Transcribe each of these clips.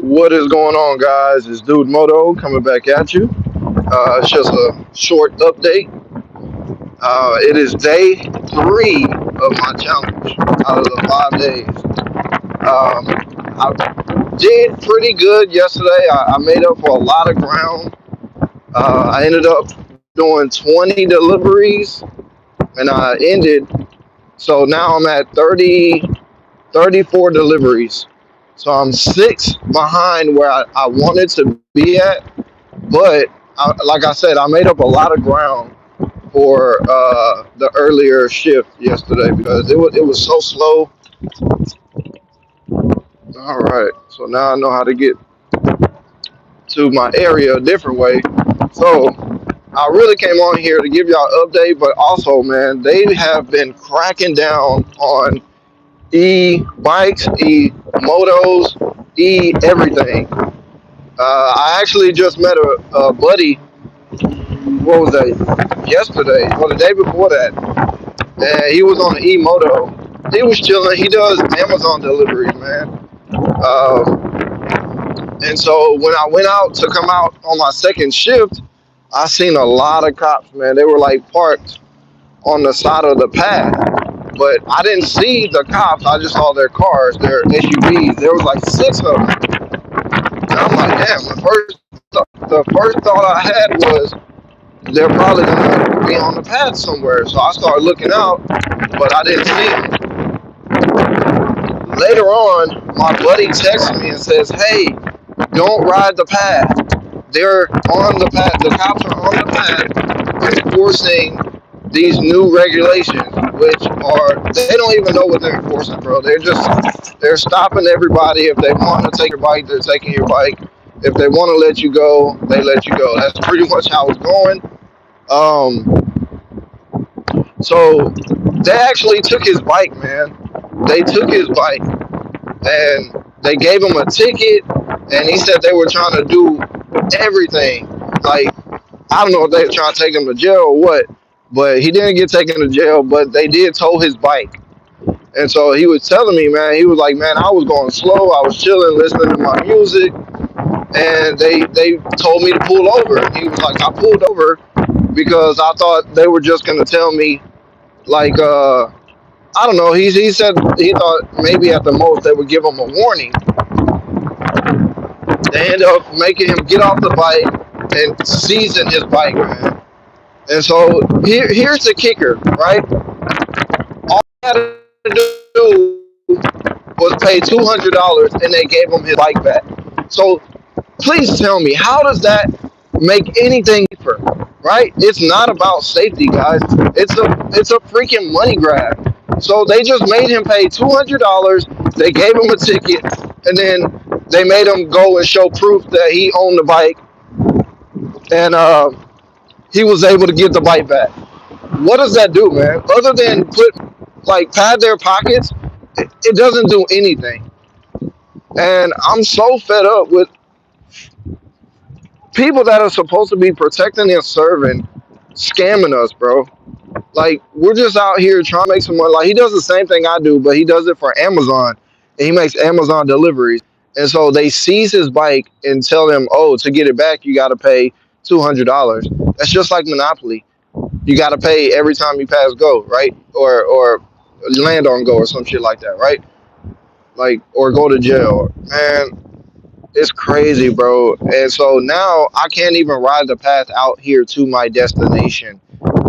What is going on, guys? It's Dude Moto coming back at you. It's just a short update. It is day three of my challenge out of the 5 days. I did pretty good yesterday. I made up for a lot of ground. I ended up doing 20 deliveries and I ended. So now I'm at 34 deliveries. So I'm six behind where I wanted to be at. But like I said, I made up a lot of ground for the earlier shift yesterday because it was so slow. All right, so now I know how to get to my area a different way. So I really came on here to give y'all an update, but also, man, they have been cracking down on e-bikes, e-motos, e-everything. I actually just met a buddy. What was that? Yesterday or the day before that, and he was on the e-moto. He was chilling. He does Amazon deliveries, man. And so when I went out to come out on my second shift, I seen a lot of cops, man. They were like parked on the side of the path, but I didn't see the cops. I just saw their cars, their SUVs. There was like six of them. And I'm like, damn. The first thought I had was they're probably gonna be on the path somewhere. So I started looking out, but I didn't see them. Later on, my buddy texts me and says, "Hey, don't ride the path. They're on the path. The cops are on the path enforcing these new regulations, which are they don't even know what they're enforcing, bro. They're stopping everybody. If they want to take your bike, they're taking your bike. If they want to let you go, they let you go. That's pretty much how it's going. Um, so they actually took his bike, man. They took his bike and they gave him a ticket, and he said they were trying to do everything. Like, I don't know if they were trying to take him to jail or what, but he didn't get taken to jail, but they did tow his bike. And so he was telling me, man, he was like, man, I was going slow. I was chilling, listening to my music, and they told me to pull over. And he was like, I pulled over because I thought they were just going to tell me, like, I don't know. He said he thought maybe at the most they would give him a warning. They end up making him get off the bike and seizing his bike, man. And so here's the kicker, right? All he had to do was pay $200, and they gave him his bike back. So please tell me, how does that make anything safer? Right? It's not about safety, guys. It's a freaking money grab. So they just made him pay $200. They gave him a ticket, and then they made him go and show proof that he owned the bike, and he was able to get the bike back. What does that do, man? Other than pad their pockets, it doesn't do anything. And I'm so fed up with people that are supposed to be protecting and serving scamming us, bro. Like, we're just out here trying to make some money. Like, he does the same thing I do, but he does it for Amazon, and he makes Amazon deliveries. And so they seize his bike and tell him, oh, to get it back, you got to pay $200. That's just like Monopoly. You got to pay every time you pass go, right? Or land on go or some shit like that, right? Like, or go to jail. Man, it's crazy, bro. And so now I can't even ride the path out here to my destination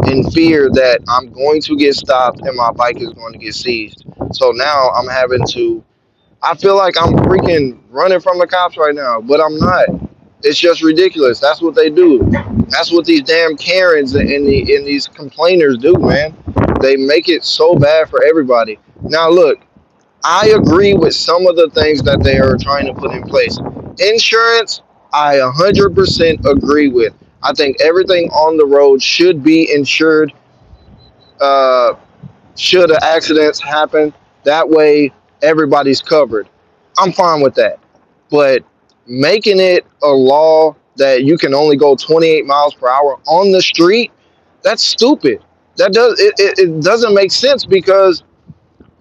in fear that I'm going to get stopped and my bike is going to get seized. So now I'm having to. I feel like I'm freaking running from the cops right now, but I'm not. It's just ridiculous. That's what they do. That's what these damn Karens and these complainers do, man. They make it so bad for everybody. Now, look, I agree with some of the things that they are trying to put in place. Insurance, I 100% agree with. I think everything on the road should be insured. Uh, should accidents happen, that way everybody's covered. I'm fine with that. But making it a law that you can only go 28 miles per hour on the street, that's stupid. It doesn't make sense because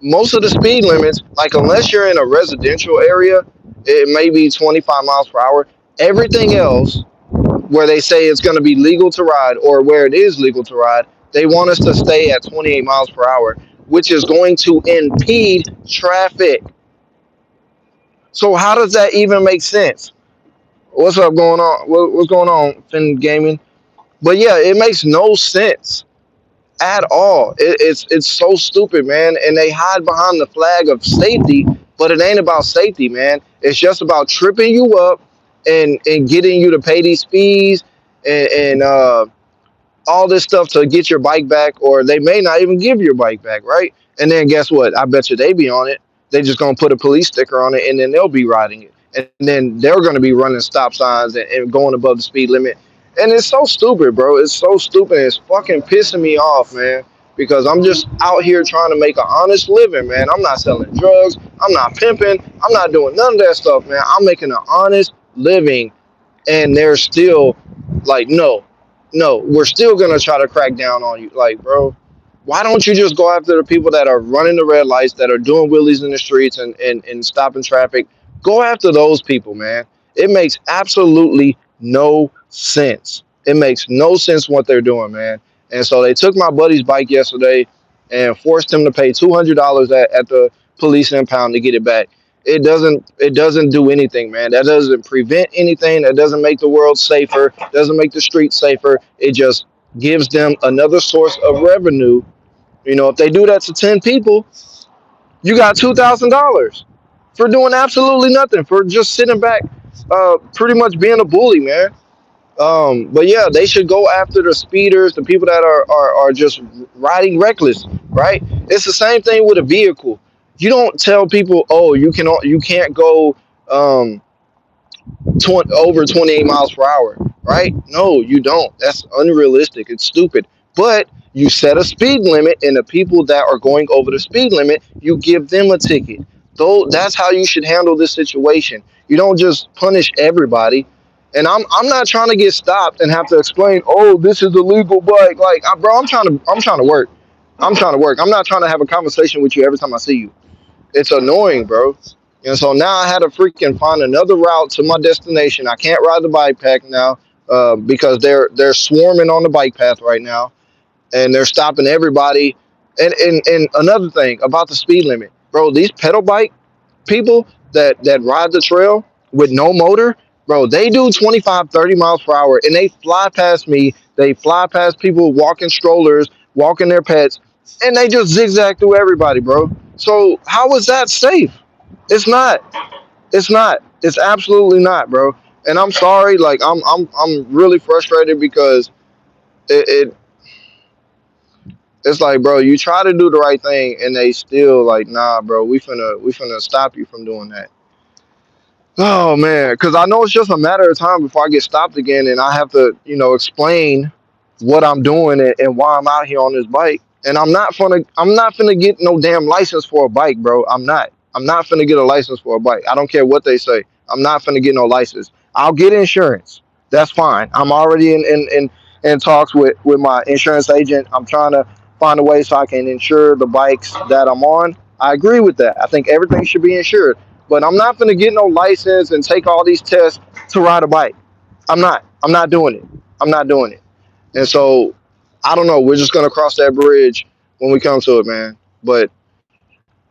most of the speed limits, like unless you're in a residential area, It may be 25 miles per hour. Everything else, where they say it's going to be legal to ride or where it is legal to ride, they want us to stay at 28 miles per hour, which is going to impede traffic. So how does that even make sense? What's up going on? What's going on, Finn Gaming? But yeah, it makes no sense at all. It's so stupid, man. And they hide behind the flag of safety, but it ain't about safety, man. It's just about tripping you up and getting you to pay these fees and all this stuff to get your bike back, or they may not even give your bike back, right? And then guess what? I bet you they be on it. They just gonna put a police sticker on it, and then they'll be riding it, and then they're gonna be running stop signs and going above the speed limit. And it's so stupid, bro. It's so stupid. It's fucking pissing me off, man. Because I'm just out here trying to make an honest living, man. I'm not selling drugs. I'm not pimping. I'm not doing none of that stuff, man. I'm making an honest living, and they're still like, no, no, we're still gonna try to crack down on you. Like, bro, why don't you just go after the people that are running the red lights, that are doing wheelies in the streets and stopping traffic? Go after those people, man. It makes absolutely no sense. It makes no sense what they're doing, man. And so they took my buddy's bike yesterday and forced him to pay $200 at the police impound to get it back. It doesn't do anything, man. That doesn't prevent anything. That doesn't make the world safer. Doesn't make the streets safer. It just gives them another source of revenue. You know, if they do that to 10 people, you got $2,000 for doing absolutely nothing, for just sitting back, pretty much being a bully, man. But yeah, they should go after the speeders, the people that are just riding reckless, right? It's the same thing with a vehicle. You don't tell people, oh, you can't go um, over 28 miles per hour, right? No, you don't. That's unrealistic. It's stupid. But you set a speed limit, and the people that are going over the speed limit, you give them a ticket. Though that's how you should handle this situation. You don't just punish everybody. And I'm not trying to get stopped and have to explain, oh, this is a legal bike. Like, bro, I'm trying to work. I'm trying to work. I'm not trying to have a conversation with you every time I see you. It's annoying, bro. And so now I had to freaking find another route to my destination. I can't ride the bike path now, because they're swarming on the bike path right now, and they're stopping everybody. And another thing about the speed limit, bro. These pedal bike people that ride the trail with no motor, bro, they do 25, 30 miles per hour, and they fly past me. They fly past people walking strollers, walking their pets, and they just zigzag through everybody, bro. So how is that safe? It's not. It's not. It's absolutely not, bro. And I'm sorry. Like, I'm really frustrated because it it's like, bro, you try to do the right thing and they still like, nah, bro, we finna stop you from doing that. Oh man, because I know it's just a matter of time before I get stopped again, and I have to, explain what I'm doing and why I'm out here on this bike. And I'm not finna get no damn license for a bike, bro. I'm not. I'm not finna get a license for a bike. I don't care what they say. I'm not finna get no license. I'll get insurance. That's fine. I'm already in talks with my insurance agent. I'm trying to find a way so I can insure the bikes that I'm on. I agree with that. I think everything should be insured. But I'm not gonna get no license and take all these tests to ride a bike. I'm not. I'm not doing it. I'm not doing it. And so I don't know. We're just gonna cross that bridge when we come to it, man. But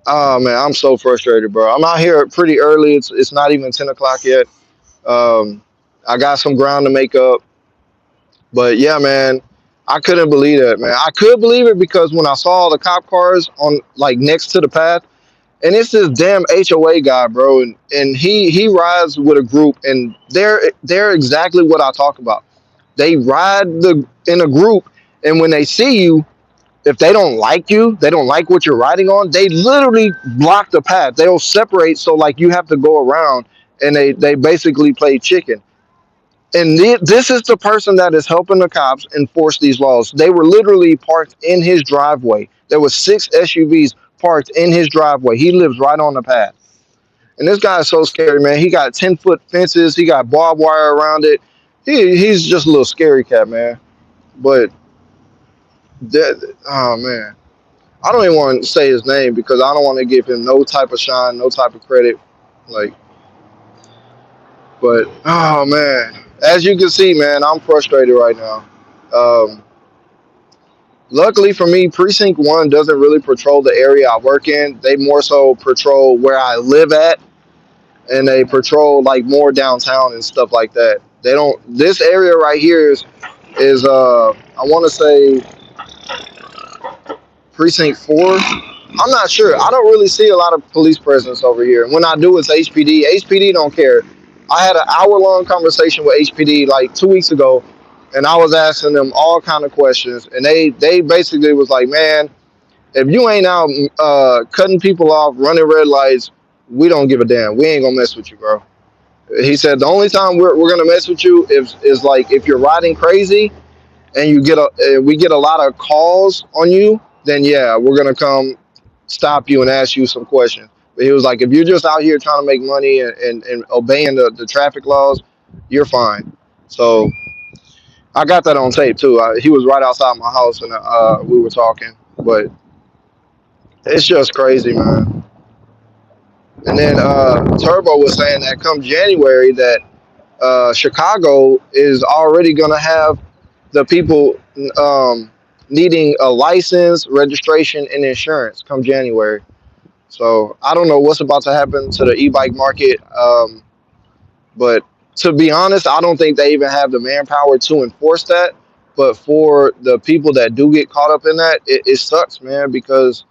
oh man, I'm so frustrated, bro. I'm out here pretty early. It's not even 10 o'clock yet. Um, I got some ground to make up. But yeah, man, I couldn't believe that, man. I could believe it because when I saw the cop cars on like next to the path, and it's this damn HOA guy, bro, and he rides with a group, and they're exactly what I talk about. They ride in a group, and when they see you, if they don't like you, they don't like what you're riding on, they literally block the path. They'll separate, so like you have to go around, and they basically play chicken. And this is the person that is helping the cops enforce these laws. They were literally parked in his driveway. There was 6 SUVs parked in his driveway. He lives right on the path. And this guy is so scary, man. He got 10-foot fences. He got barbed wire around it. He's just a little scary cat, man. But oh man, I don't even want to say his name because I don't want to give him no type of shine, no type of credit. Like, But oh man, as you can see, man, I'm frustrated right now. Um, Luckily for me, Precinct One doesn't really patrol the area I work in. They more so patrol where I live at, and they patrol like more downtown and stuff like that. They don't. This area right here is I want to say Precinct Four. I'm not sure. I don't really see a lot of police presence over here. When I do, it's HPD. HPD don't care. I had an hour-long conversation with HPD like 2 weeks ago, and I was asking them all kind of questions, and they basically was like, man, if you ain't out cutting people off, running red lights, we don't give a damn. We ain't gonna mess with you, bro. He said the only time we're gonna mess with you is like if you're riding crazy and we get a lot of calls on you, then yeah, we're gonna come stop you and ask you some questions. But he was like, if you're just out here trying to make money and obeying the traffic laws, you're fine. So I got that on tape too. He was right outside my house and we were talking, but it's just crazy, man. And then Turbo was saying that come January that Chicago is already going to have the people um, needing a license, registration, and insurance come January. So I don't know what's about to happen to the e-bike market, but to be honest, I don't think they even have the manpower to enforce that. But for the people that do get caught up in that, it sucks, man, because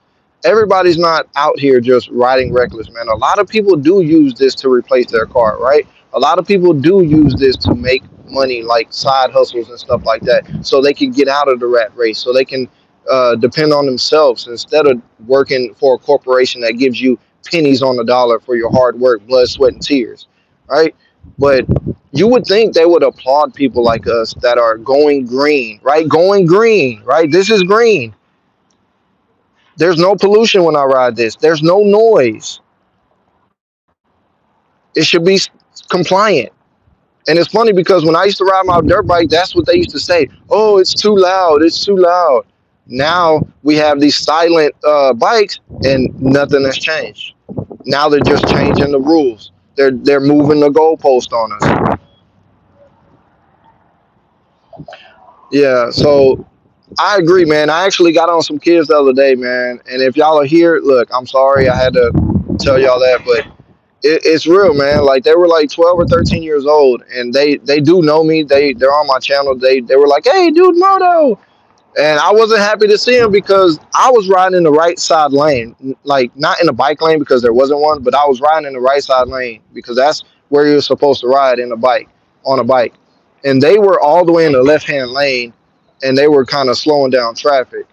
everybody's not out here just riding reckless, man. A lot of people do use this to replace their car, right? A lot of people do use this to make money, like side hustles and stuff like that, so they can get out of the rat race, so they can depend on themselves instead of working for a corporation that gives you pennies on the dollar for your hard work, blood, sweat, and tears, right? But you would think they would applaud people like us that are going green, right? Going green, right? This is green. There's no pollution when I ride this. There's no noise. It should be compliant. And it's funny because when I used to ride my dirt bike, that's what they used to say. Oh, it's too loud. It's too loud. Now we have these silent bikes, and nothing has changed. Now they're just changing the rules. They're moving the goalpost on us. Yeah. So I agree, man. I actually got on some kids the other day, man. And if y'all are here, look, I'm sorry I had to tell y'all that, but it's real, man. Like they were like 12 or 13 years old, and they do know me. They're on my channel. They were like, "Hey, dude, Moto," and I wasn't happy to see him because I was riding in the right side lane, like not in the bike lane because there wasn't one, but I was riding in the right side lane because that's where you're supposed to ride in a bike on a bike, and they were all the way in the left hand lane, and they were kind of slowing down traffic,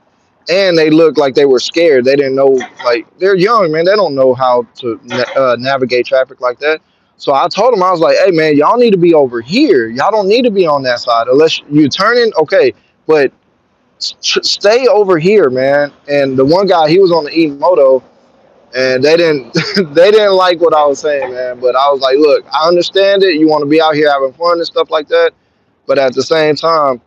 and they looked like they were scared. They didn't know, like they're young, man. They don't know how to navigate traffic like that. So I told them, I was like, "Hey, man, y'all need to be over here. Y'all don't need to be on that side unless you turning, okay, but stay over here, man." And the one guy, he was on the e-moto, and they didn't they didn't like what I was saying, man. But I was like, "Look, I understand it. You want to be out here having fun and stuff like that, but at the same time."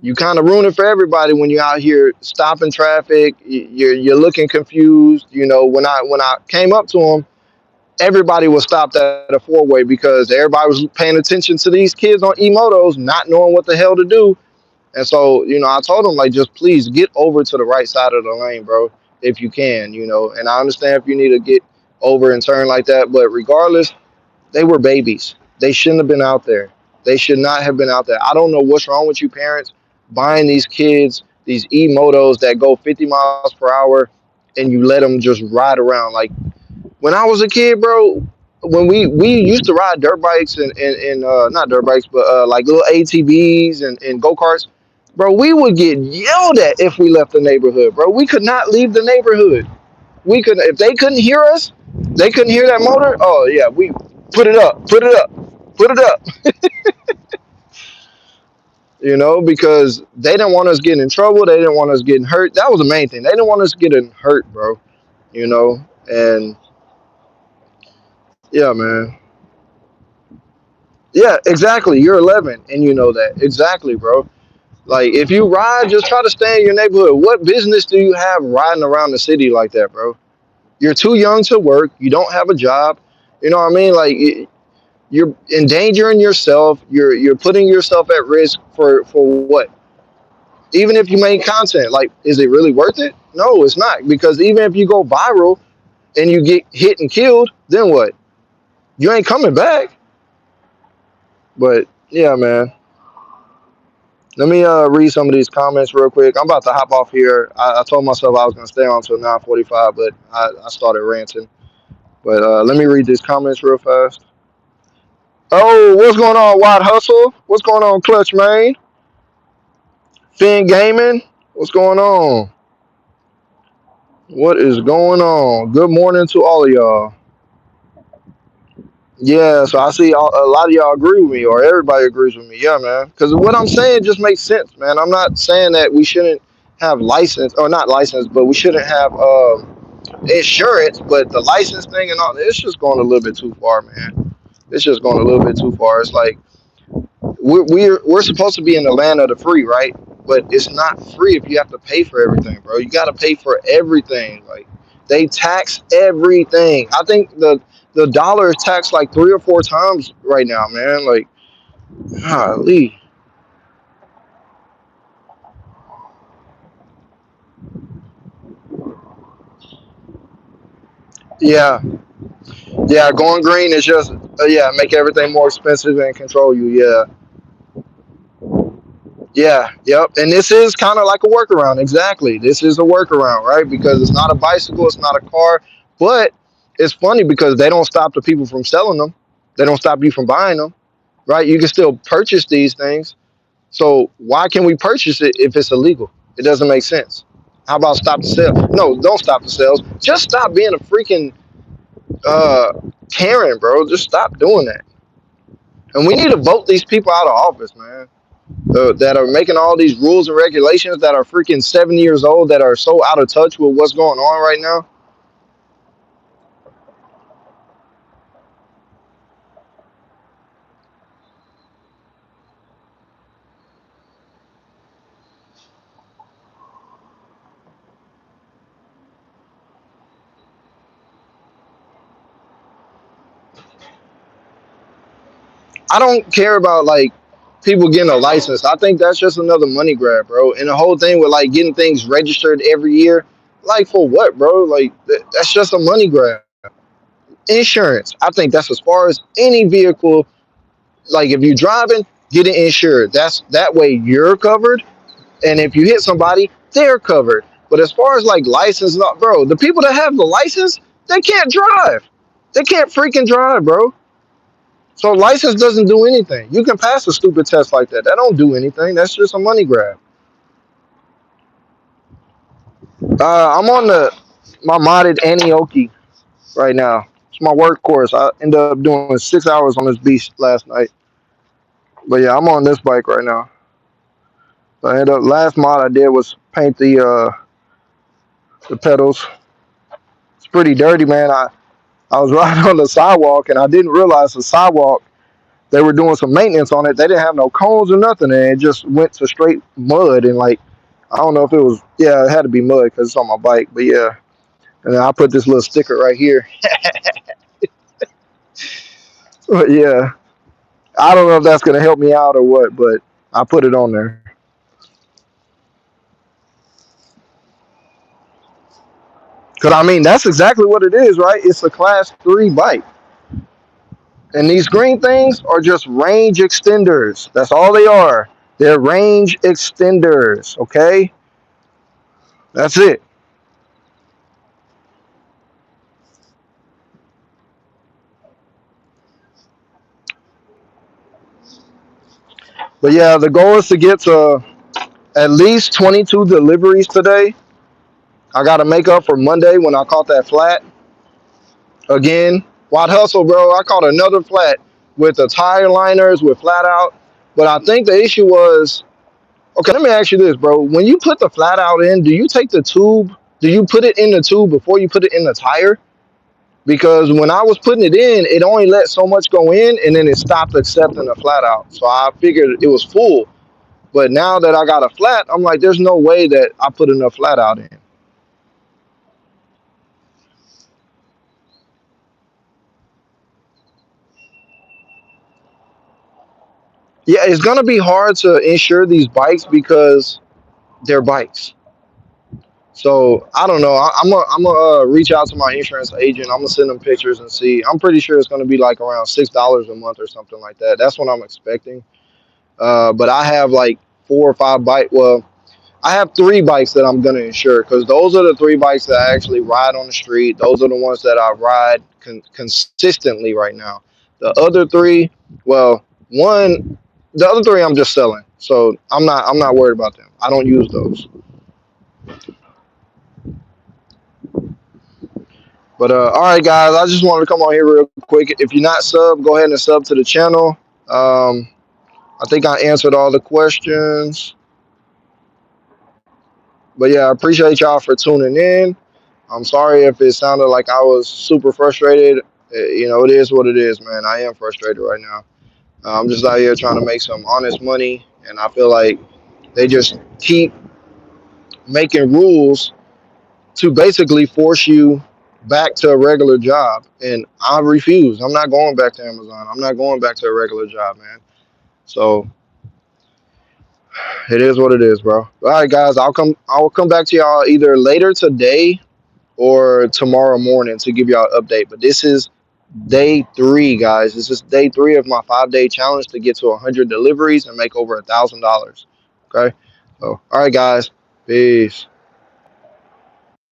You kind of ruin it for everybody when you're out here stopping traffic. You're looking confused. You know, when I came up to them, everybody was stopped at a four-way because everybody was paying attention to these kids on e-motos, not knowing what the hell to do. And so, I told them like, just please get over to the right side of the lane, bro, if you can. And I understand if you need to get over and turn like that, but regardless, they were babies. They shouldn't have been out there. They should not have been out there. I don't know what's wrong with you parents buying these kids these e-motos that go 50 miles per hour and you let them just ride around. Like when I was a kid, bro, when we used to ride dirt bikes and not dirt bikes, but like little ATVs and go-karts, bro, we would get yelled at if we left the neighborhood, bro. We could not leave the neighborhood. We could if they couldn't hear us, they couldn't hear that motor. Oh yeah, we put it up, put it up, put it up. Because they didn't want us getting in trouble. They didn't want us getting hurt. That was the main thing. They didn't want us getting hurt, bro. And yeah, man. Yeah, exactly. You're 11 and you know that. Exactly, bro. Like if you ride, just try to stay in your neighborhood. What business do you have riding around the city like that, bro? You're too young to work. You don't have a job. You know what I mean? Like You're endangering yourself. You're putting yourself at risk for what? Even if you make content, like, is it really worth it? No, it's not. Because even if you go viral and you get hit and killed, then what? You ain't coming back. But yeah, man. Let me read some of these comments real quick. I'm about to hop off here. I told myself I was gonna stay on until 9:45, but I started ranting. But let me read these comments real fast. Oh, what's going on, Wide Hustle? What's going on, Clutch Man? Finn Gaming? What's going on? What is going on? Good morning to all of y'all. Yeah, so I see a lot of y'all agree with me, or everybody agrees with me. Yeah, man. Because what I'm saying just makes sense, man. I'm not saying that we shouldn't have license, or not license, but we shouldn't have insurance. But the license thing and all, it's just going a little bit too far, man. It's just going a little bit too far. It's like we're supposed to be in the land of the free, right? But it's not free if you have to pay for everything, bro. You got to pay for everything. Like, they tax everything. I think the dollar is taxed like 3 or 4 times right now, man. Like, golly. Yeah, yeah. Going green is just yeah, make everything more expensive and control you. Yeah, yeah, yep. And this is kind of like a workaround. Exactly. This is a workaround, right? Because it's not a bicycle, it's not a car, but it's funny because they don't stop the people from selling them. They don't stop you from buying them, right? You can still purchase these things. So why can we purchase it if it's illegal? It doesn't make sense. How about stop the sale? No, don't stop the sales. Just stop being a freaking uh, Karen, bro. Just stop doing that. And we need to vote these people out of office, man. That are making all these rules and regulations that are freaking 7 years old, that are so out of touch with what's going on right now. I don't care about like people getting a license. I think that's just another money grab, bro. And the whole thing with like getting things registered every year, like for what, bro? Like that's just a money grab. Insurance. I think that's as far as any vehicle. Like if you're driving, get it insured. That's that way you're covered, and if you hit somebody, they're covered. But as far as like license, not bro, the people that have the license, they can't drive. They can't freaking drive, bro. So license doesn't do anything. You can pass a stupid test like that. That don't do anything. That's just a money grab. I'm on the my modded Anioki right now. It's my work course. I ended up doing 6 hours on this beast last night. But yeah, I'm on this bike right now. So I ended up last mod I did was paint the pedals. It's pretty dirty, man. I was riding on the sidewalk and I didn't realize the sidewalk, they were doing some maintenance on it. They didn't have no cones or nothing, and it just went to straight mud. And like, I don't know if it was, yeah, it had to be mud because it's on my bike. But yeah, and then I put this little sticker right here. But yeah, I don't know if that's gonna help me out or what, but I put it on there. Cause I mean, that's exactly what it is, right? It's a class 3 bike. And these green things are just range extenders. That's all they are. They're range extenders, okay? That's it. But yeah, the goal is to get to at least 22 deliveries today. I got to make up for Monday when I caught that flat again. Wild hustle, bro. I caught another flat with the tire liners with flat out. But I think the issue was okay. Let me ask you this, bro. When you put the flat out in, do you take the tube? Do you put it in the tube before you put it in the tire? Because when I was putting it in, it only let so much go in, and then it stopped accepting the flat out. So I figured it was full. But now that I got a flat, I'm like, there's no way that I put enough flat out in. Yeah, it's gonna be hard to insure these bikes because they're bikes. So I don't know. I'm gonna reach out to my insurance agent. I'm gonna send them pictures and see. I'm pretty sure it's gonna be like around $6 a month or something like that. That's what I'm expecting. But I have like 4 or 5 bike. Well, I have 3 bikes that I'm gonna insure because those are the 3 bikes that I actually ride on the street. Those are the ones that I ride consistently right now. The other three, well, the other three I'm just selling. So I'm not worried about them. I don't use those. But all right, guys, I just wanted to come on here real quick. If you're not sub, go ahead and sub to the channel. Um, I think I answered all the questions. But yeah, I appreciate y'all for tuning in. I'm sorry if it sounded like I was super frustrated. It is what it is, man. I am frustrated right now. I'm just out here trying to make some honest money, and I feel like they just keep making rules to basically force you back to a regular job. And I refuse. I'm not going back to Amazon. I'm not going back to a regular job, man. So it is what it is, bro. All right, guys. I'll come back to y'all either later today or tomorrow morning to give y'all an update. But this is day 3, guys. This is day 3 of my 5-day challenge to get to 100 deliveries and make over $1,000. Okay. So, all right, guys. Peace.